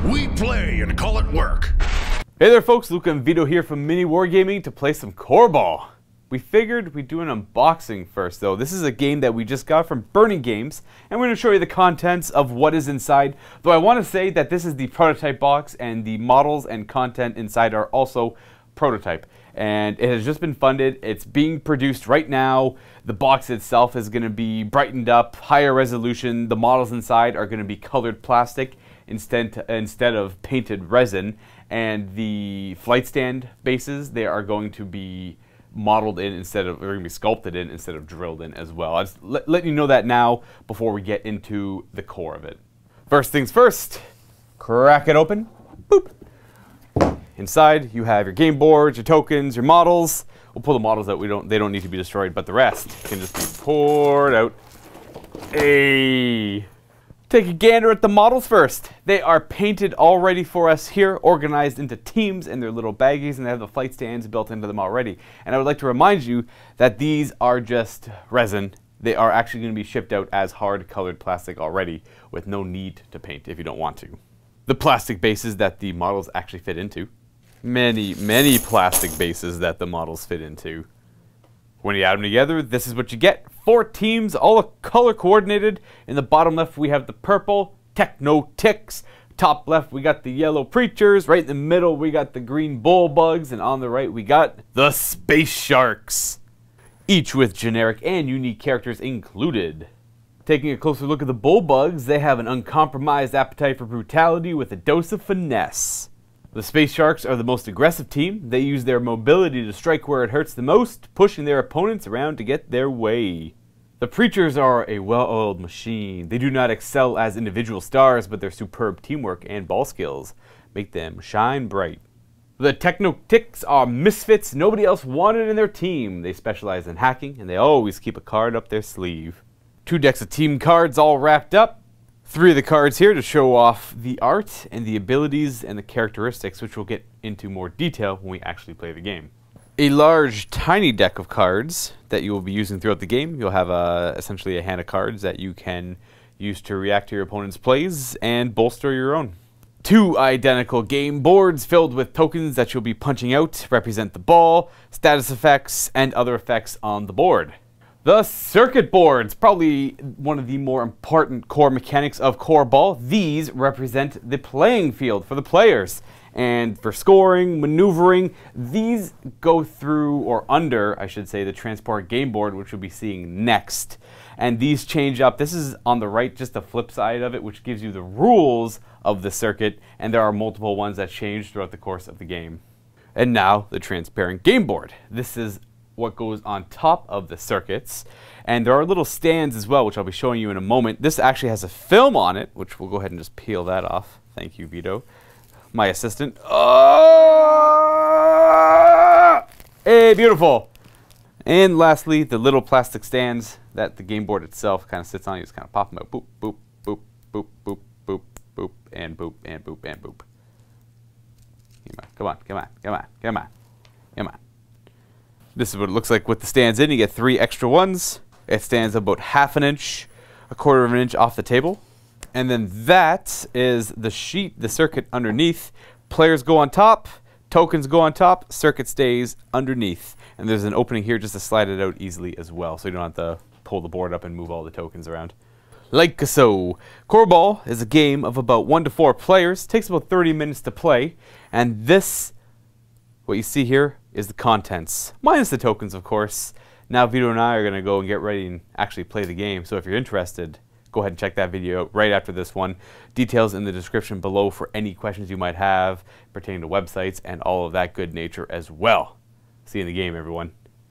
We play and call it work. Hey there folks, Luka and Vito here from MiniWarGaming to play some Coreball. We figured we'd do an unboxing first though. This is a game that we just got from Burning Games, and we're going to show you the contents of what is inside. Though I want to say that this is the prototype box and the models and content inside are also prototype. And it has just been funded. It's being produced right now. The box itself is going to be brightened up, higher resolution. The models inside are going to be colored plastic instead of painted resin. And the flight stand bases, they are going to be modeled in they're going to be sculpted in instead of drilled in as well. I'll just let you know that now before we get into the core of it. First things first, crack it open. Boop. Inside you have your game boards, your tokens, your models. We'll pull the models out. They don't need to be destroyed, but the rest can just be poured out. Hey. Take a gander at the models first. They are painted already for us here, organized into teams in their little baggies, and they have the flight stands built into them already. And I would like to remind you that these are just resin. They are actually going to be shipped out as hard colored plastic already with no need to paint if you don't want to. The plastic bases that the models actually fit into. Many plastic bases that the models fit into. When you add them together, this is what you get. 4 teams, all color coordinated. In the bottom left, we have the purple Techno Ticks. Top left, we got the yellow Preachers. Right in the middle, we got the green Bull Bugs. And on the right, we got the Space Sharks. Each with generic and unique characters included. Taking a closer look at the Bull Bugs, they have an uncompromised appetite for brutality with a dose of finesse. The Space Sharks are the most aggressive team. They use their mobility to strike where it hurts the most, pushing their opponents around to get their way. The Preachers are a well-oiled machine. They do not excel as individual stars, but their superb teamwork and ball skills make them shine bright. The Techno Ticks are misfits nobody else wanted in their team. They specialize in hacking, and they always keep a card up their sleeve. 2 decks of team cards all wrapped up. 3 of the cards here to show off the art and the abilities and the characteristics, which we'll get into more detail when we actually play the game. A large, tiny deck of cards that you will be using throughout the game. You'll have essentially a hand of cards that you can use to react to your opponent's plays and bolster your own. 2 identical game boards filled with tokens that you'll be punching out represent the ball, status effects, and other effects on the board. The circuit boards, probably one of the more important core mechanics of Coreball. These represent the playing field for the players. And for scoring, maneuvering, these go through, or under, I should say, the transport game board, which we'll be seeing next. And these change up. This is on the right, just the flip side of it, which gives you the rules of the circuit. And there are multiple ones that change throughout the course of the game. And now, the transparent game board. This is what goes on top of the circuits, and there are little stands as well, which I'll be showing you in a moment. This actually has a film on it, which we'll go ahead and just peel that off. Thank you, Vito, my assistant. Oh! Hey, beautiful. And lastly, the little plastic stands that the game board itself kind of sits on. You just kind of pop them out. Boop, boop, boop, boop, boop, boop, boop, and boop, and boop, and boop. Come on, come on, come on, come on, come on. This is what it looks like with the stands in. You get 3 extra ones. It stands about 1/2 inch, 1/4 inch off the table. And then that is the sheet, the circuit underneath. Players go on top, tokens go on top, circuit stays underneath. And there's an opening here just to slide it out easily as well, so you don't have to pull the board up and move all the tokens around. Like so. Coreball is a game of about 1 to 4 players. It takes about 30 minutes to play. And this, what you see here, is the contents, minus the tokens, of course. Now Vito and I are going to go and get ready and actually play the game. So if you're interested, go ahead and check that video out right after this one. Details in the description below for any questions you might have pertaining to websites and all of that good nature as well. See you in the game, everyone.